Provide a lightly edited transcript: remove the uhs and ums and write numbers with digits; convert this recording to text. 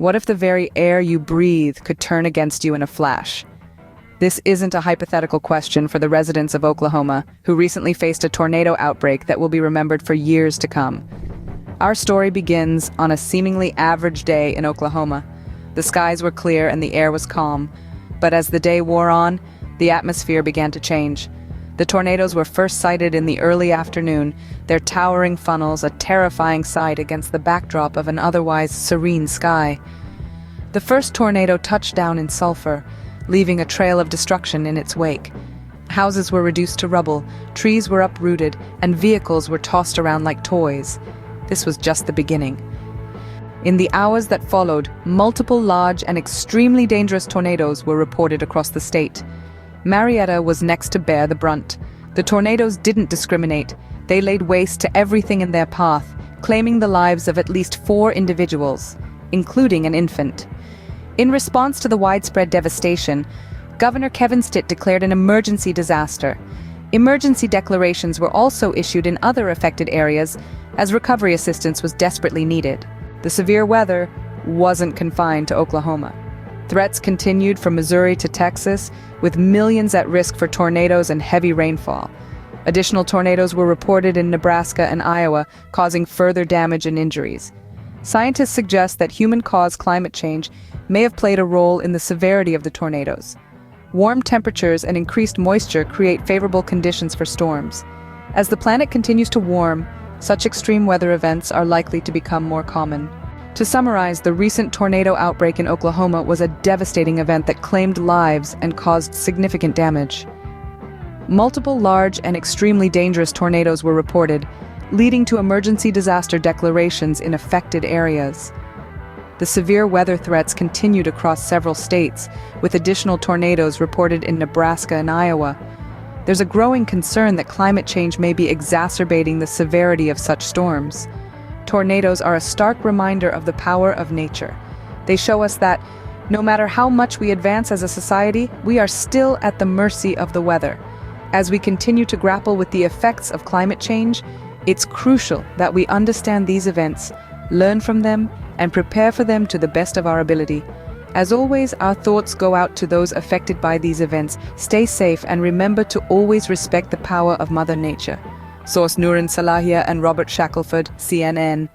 What if the very air you breathe could turn against you in a flash? This isn't a hypothetical question for the residents of Oklahoma, who recently faced a tornado outbreak that will be remembered for years to come. Our story begins on a seemingly average day in Oklahoma. The skies were clear and the air was calm, but as the day wore on, the atmosphere began to change. The tornadoes were first sighted in the early afternoon, their towering funnels a terrifying sight against the backdrop of an otherwise serene sky. The first tornado touched down in Sulphur, leaving a trail of destruction in its wake. Houses were reduced to rubble, trees were uprooted, and vehicles were tossed around like toys. This was just the beginning. In the hours that followed, multiple large and extremely dangerous tornadoes were reported across the state. Marietta was next to bear the brunt. The tornadoes didn't discriminate. They laid waste to everything in their path, claiming the lives of at least 4 individuals, including an infant. In response to the widespread devastation, Governor Kevin Stitt declared an emergency disaster. Emergency declarations were also issued in other affected areas as recovery assistance was desperately needed. The severe weather wasn't confined to Oklahoma. Threats continued from Missouri to Texas, with millions at risk for tornadoes and heavy rainfall. Additional tornadoes were reported in Nebraska and Iowa, causing further damage and injuries. Scientists suggest that human-caused climate change may have played a role in the severity of the tornadoes. Warm temperatures and increased moisture create favorable conditions for storms. As the planet continues to warm, such extreme weather events are likely to become more common. To summarize, the recent tornado outbreak in Oklahoma was a devastating event that claimed lives and caused significant damage. Multiple large and extremely dangerous tornadoes were reported, leading to emergency disaster declarations in affected areas. The severe weather threats continued across several states, with additional tornadoes reported in Nebraska and Iowa. There's a growing concern that climate change may be exacerbating the severity of such storms. Tornadoes are a stark reminder of the power of nature. They show us that, no matter how much we advance as a society, we are still at the mercy of the weather. As we continue to grapple with the effects of climate change, it's crucial that we understand these events, learn from them, and prepare for them to the best of our ability. As always, our thoughts go out to those affected by these events. Stay safe and remember to always respect the power of Mother Nature. Source: Nurin Salahia and Robert Shackelford, CNN.